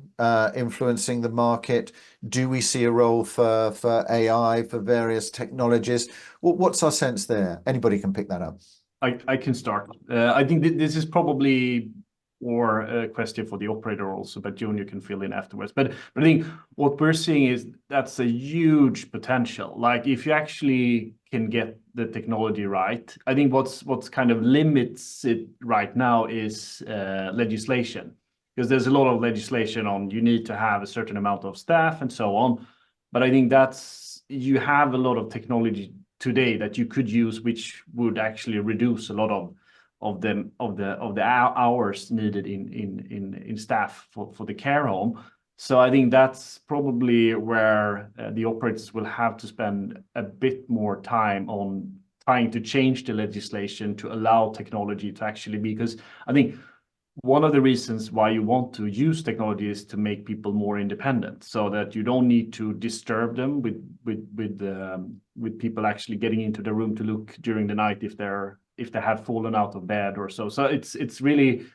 influencing the market? Do we see a role for AI, for various technologies? What's our sense there? Anybody can pick that up. I can start. I think this is probably more a question for the operator also, but Jon, you can fill in afterwards. But I think what we're seeing is that's a huge potential. Like if you actually can get the technology right, I think what's kind of limits it right now is legislation, because there's a lot of legislation on you need to have a certain amount of staff and so on. But I think you have a lot of technology today that you could use, which would actually reduce a lot of the hours needed in staff for the care home. So I think that's probably where the operators will have to spend a bit more time on trying to change the legislation to allow technology to actually be, because I think one of the reasons why you want to use technology is to make people more independent, so that you don't need to disturb them with people actually getting into the room to look during the night if they have fallen out of bed or so. So it's really,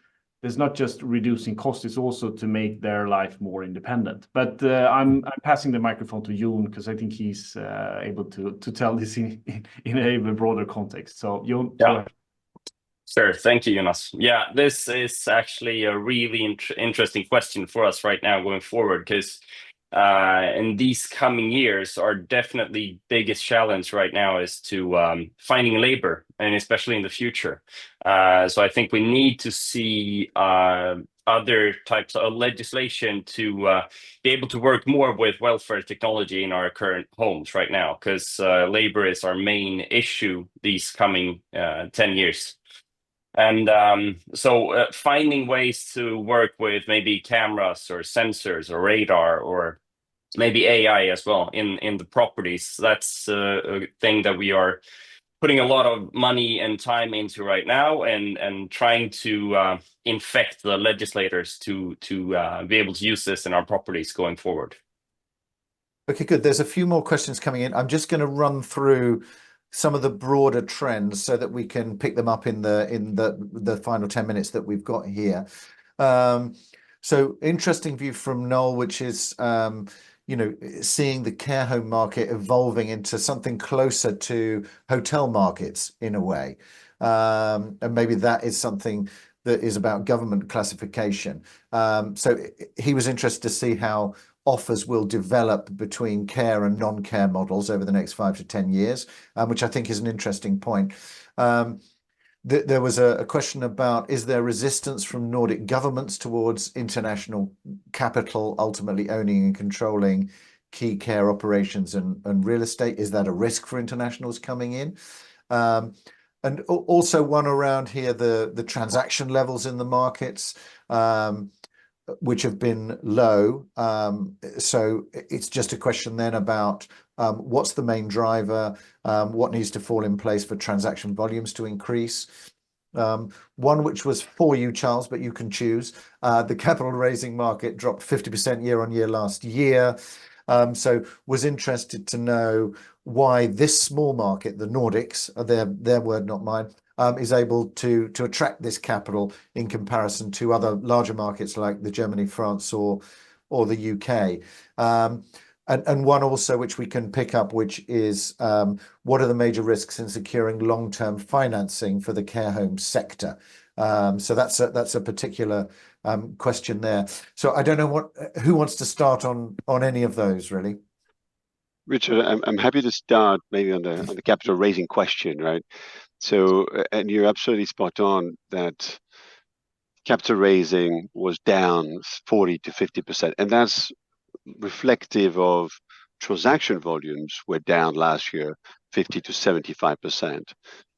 there's not just reducing costs, it's also to make their life more independent. But I'm passing the microphone to Jon, because I think he's able to tell this in a even broader context. So Jon, yeah. Go ahead. Sure, thank you, Jonas. Yeah, this is actually a really interesting question for us right now going forward, because in these coming years, our definitely biggest challenge right now is to finding labor, and especially in the future. So I think we need to see other types of legislation to be able to work more with welfare technology in our current homes right now, because labor is our main issue these coming 10 years. And so finding ways to work with maybe cameras or sensors or radar or maybe AI as well in the properties, that's a thing that we are putting a lot of money and time into right now, and trying to infect the legislators to be able to use this in our properties going forward. Okay, good. There's a few more questions coming in. I'm just going to run through some of the broader trends so that we can pick them up in the final 10 minutes that we've got here. So interesting view from Noel, which is seeing the care home market evolving into something closer to hotel markets in a way, and maybe that is something that is about government classification. So he was interested to see how offers will develop between care and non-care models over the next 5 to 10 years, which I think is an interesting point. there was a question about, is there resistance from Nordic governments towards international capital ultimately owning and controlling key care operations and real estate? Is that a risk for internationals coming in? And also one around here, the transaction levels in the markets, which have been low. So it's just a question then about what's the main driver, what needs to fall in place for transaction volumes to increase. One which was for you, Charles, but you can choose. The capital raising market dropped 50% year on year last year. So was interested to know why this small market, the Nordics, their word, not mine, is able to attract this capital in comparison to other larger markets like the Germany, France, or the UK. And one also which we can pick up, which is what are the major risks in securing long-term financing for the care home sector? So that's a particular question there. So I don't know who wants to start on any of those, really. Richard, I'm happy to start maybe on the capital raising question, right? So, and you're absolutely spot on that capital raising was down 40 to 50%, and that's reflective of transaction volumes were down last year 50 to 75%,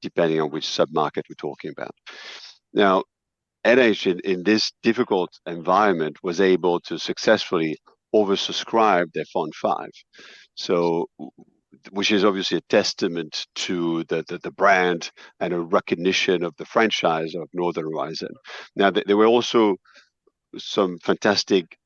depending on which submarket we're talking about. Now, NH in this difficult environment was able to successfully oversubscribe their Fund 5. So, which is obviously a testament to the brand and a recognition of the franchise of Northern Horizon. Now, there were also some fantastic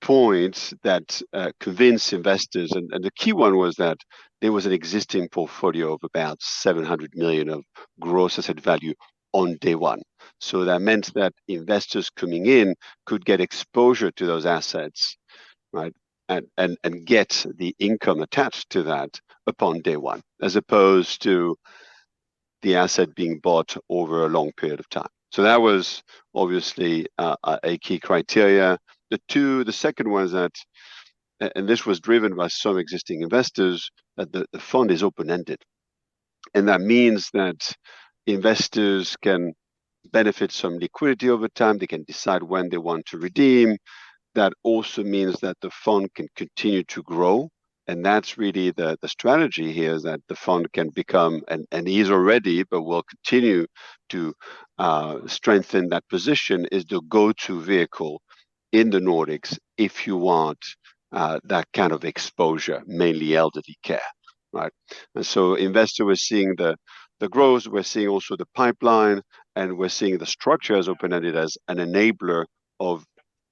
points that convinced investors, and the key one was that there was an existing portfolio of about 700 million of gross asset value on day one. So that meant that investors coming in could get exposure to those assets, right? And get the income attached to that upon day one, as opposed to the asset being bought over a long period of time. So that was obviously a key criteria. The second one is that, and this was driven by some existing investors, that the fund is open-ended. And that means that investors can benefit some liquidity over time. They can decide when they want to redeem. That also means that the fund can continue to grow. And that's really the strategy here, is that the fund can become, and is already, but will continue to strengthen that position, is the go-to vehicle in the Nordics if you want that kind of exposure, mainly elderly care, right? And so investor, we're seeing the growth, we're seeing also the pipeline, and we're seeing the structure as open-ended as an enabler of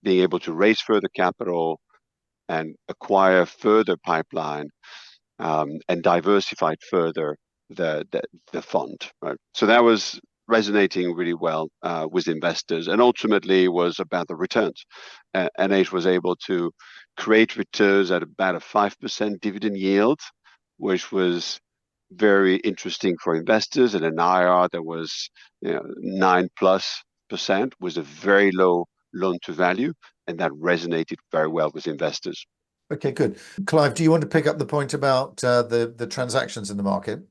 being able to raise further capital and acquire further pipeline and diversify further the fund, right? So that was resonating really well with investors, and ultimately was about the returns. NH was able to create returns at about a 5% dividend yield, which was very interesting for investors, and an IRR that was 9+% was a very low loan to value, and that resonated very well with investors. Okay, good. Clive, do you want to pick up the point about the transactions in the market?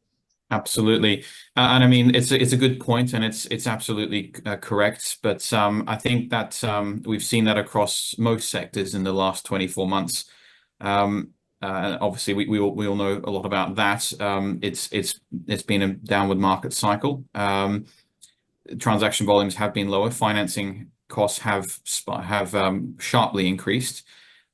Absolutely, and I mean it's a good point, and it's absolutely correct. But I think that we've seen that across most sectors in the last 24 months. Obviously, we all know a lot about that. It's been a downward market cycle. Transaction volumes have been lower. Financing costs have sharply increased.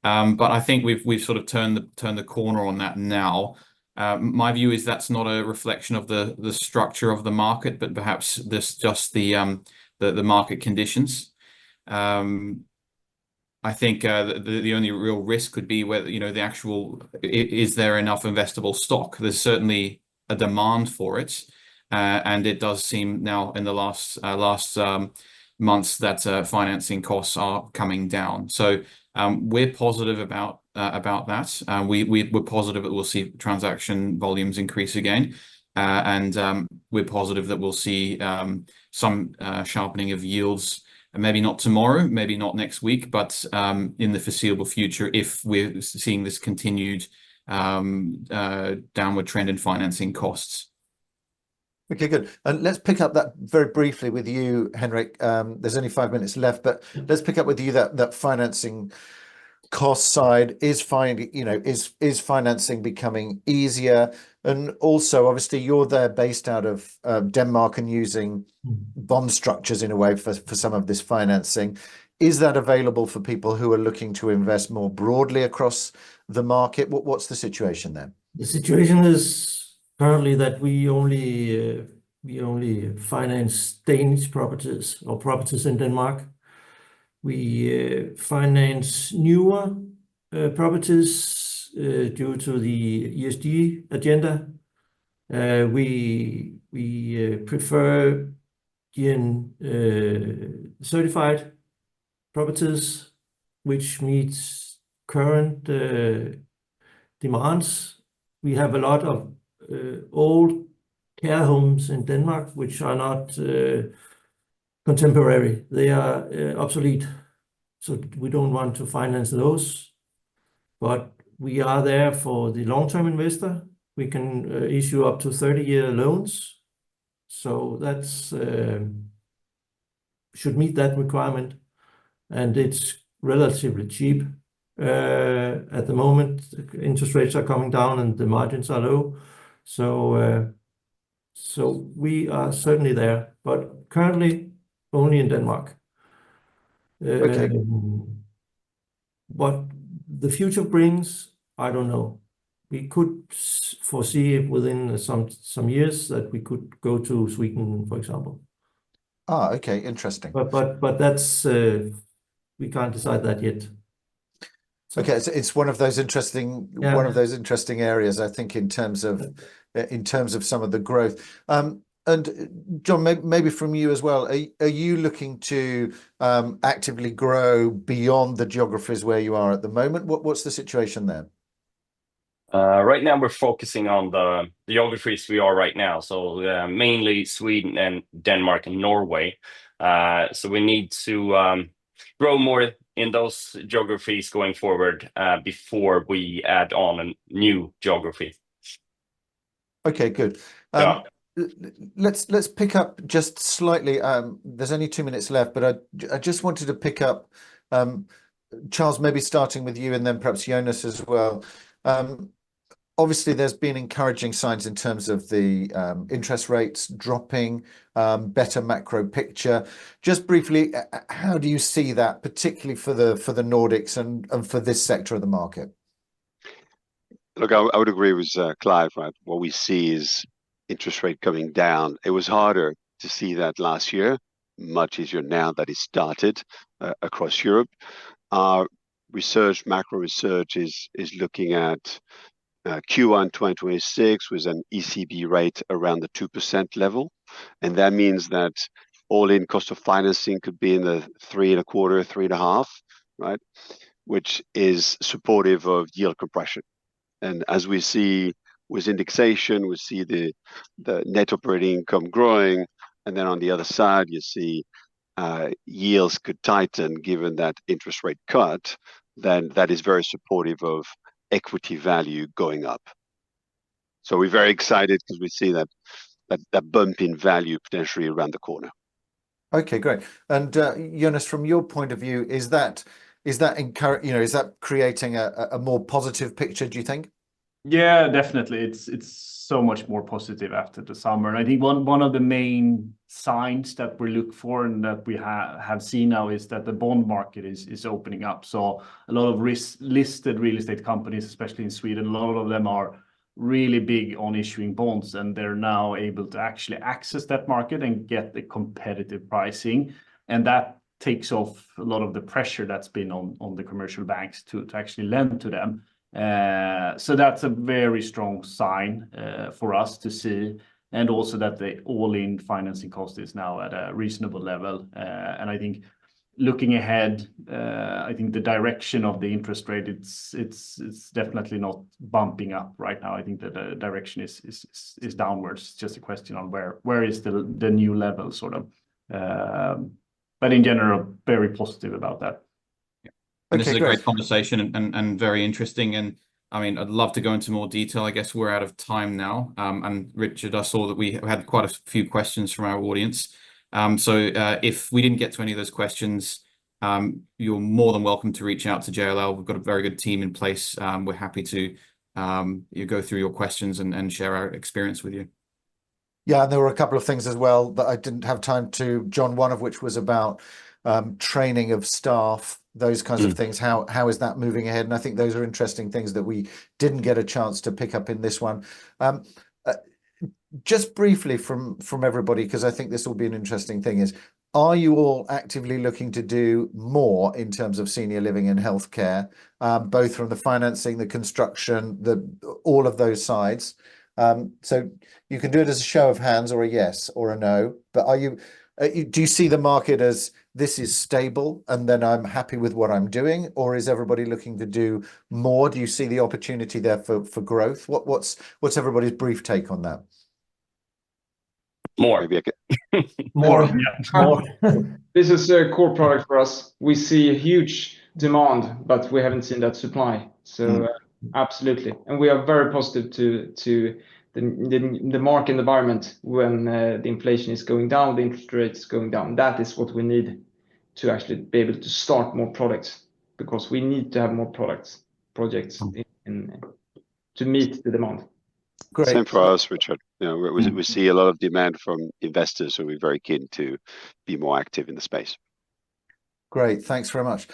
But I think we've sort of turned the corner on that now. My view is that's not a reflection of the structure of the market, but perhaps just the market conditions. I think the only real risk could be whether, the actual, is there enough investable stock? There's certainly a demand for it, and it does seem now in the last months that financing costs are coming down. So we're positive about that. We're positive that we'll see transaction volumes increase again, and we're positive that we'll see some sharpening of yields. Maybe not tomorrow, maybe not next week, but in the foreseeable future, if we're seeing this continued downward trend in financing costs. Okay, good. And let's pick up that very briefly with you, Henrik. There's only 5 minutes left, but let's pick up with you that financing cost side. Is financing becoming easier? And also, obviously, you're there based out of Denmark and using bond structures in a way for some of this financing. Is that available for people who are looking to invest more broadly across the market? What's the situation there? The situation is currently that we only finance Danish properties or properties in Denmark. We finance newer properties due to the ESG agenda. We prefer GN certified properties, which meets current demands. We have a lot of old care homes in Denmark, which are not contemporary. They are obsolete. So we don't want to finance those. But we are there for the long-term investor. We can issue up to 30-year loans. So that's should meet that requirement. And it's relatively cheap. At the moment, interest rates are coming down and the margins are low. So we are certainly there, but currently only in Denmark. Okay. What the future brings, I don't know. We could foresee within some years that we could go to Sweden, for example. Okay, interesting. But that's we can't decide that yet. Okay, it's one of those interesting areas, I think, in terms of some of the growth. And John, maybe from you as well, are you looking to actively grow beyond the geographies where you are at the moment? What's the situation there? Right now, we're focusing on the geographies we are right now. So mainly Sweden and Denmark and Norway. So we need to grow more in those geographies going forward before we add on a new geography. Okay, good. Let's pick up just slightly. There's only 2 minutes left, but I just wanted to pick up, Charles, maybe starting with you and then perhaps Jonas as well. Obviously, there's been encouraging signs in terms of the interest rates dropping, better macro picture. Just briefly, how do you see that, particularly for the Nordics and for this sector of the market? Look, I would agree with Clive, right? What we see is interest rate coming down. It was harder to see that last year, much easier now that it started across Europe. Our research, macro research, is looking at Q1 2026 with an ECB rate around the 2% level. And that means that all-in cost of financing could be in the 3.25%, 3.5%, right? Which is supportive of yield compression. And as we see with indexation, we see the net operating income growing. And then on the other side, you see yields could tighten given that interest rate cut. Then that is very supportive of equity value going up. So we're very excited because we see that bump in value potentially around the corner. Okay, great. And Jonas, from your point of view, is that creating a more positive picture, do you think? Yeah, definitely. It's so much more positive after the summer. And I think one of the main signs that we look for and that we have seen now is that the bond market is opening up. So a lot of listed real estate companies, especially in Sweden, a lot of them are really big on issuing bonds, and they're now able to actually access that market and get the competitive pricing. And that takes off a lot of the pressure that's been on the commercial banks to actually lend to them. So that's a very strong sign for us to see, and also that the all-in financing cost is now at a reasonable level. And I think looking ahead, I think the direction of the interest rate, it's definitely not bumping up right now. I think that the direction is downwards. It's just a question on where is the new level, sort of. But in general, very positive about that. And this is a great conversation and very interesting. And I mean, I'd love to go into more detail. I guess we're out of time now. And Richard, I saw that we had quite a few questions from our audience. So if we didn't get to any of those questions, you're more than welcome to reach out to JLL. We've got a very good team in place. We're happy to go through your questions and share our experience with you. Yeah, and there were a couple of things as well that I didn't have time to, John, one of which was about training of staff, those kinds of things. How is that moving ahead? And I think those are interesting things that we didn't get a chance to pick up in this one. Just briefly from everybody, because I think this will be an interesting thing, is are you all actively looking to do more in terms of senior living and healthcare, both from the financing, the construction, all of those sides? So you can do it as a show of hands or a yes or a no, but do you see the market as this is stable and then I'm happy with what I'm doing, or is everybody looking to do more? Do you see the opportunity there for growth? What's everybody's brief take on that? More. Maybe I could... More. More. This is a core product for us. We see a huge demand, but we haven't seen that supply. So absolutely, and we are very positive to the market environment when the inflation is going down, the interest rate is going down. That is what we need to actually be able to start more products, because we need to have more projects to meet the demand. Great. Same for us, Richard. You know, we see a lot of demand from investors, so we're very keen to be more active in the space. Great, thanks very much.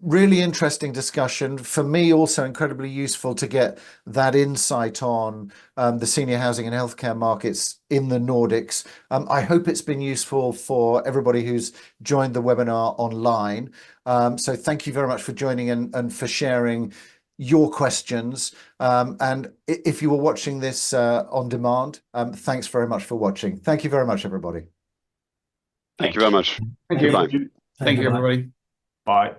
Really interesting discussion. For me, also incredibly useful to get that insight on the senior housing and healthcare markets in the Nordics. I hope it's been useful for everybody who's joined the webinar online. So thank you very much for joining and for sharing your questions. And if you were watching this on demand, thanks very much for watching. Thank you very much, everybody. Thank you very much. Thank you. Goodbye. Thank you, everybody. Bye.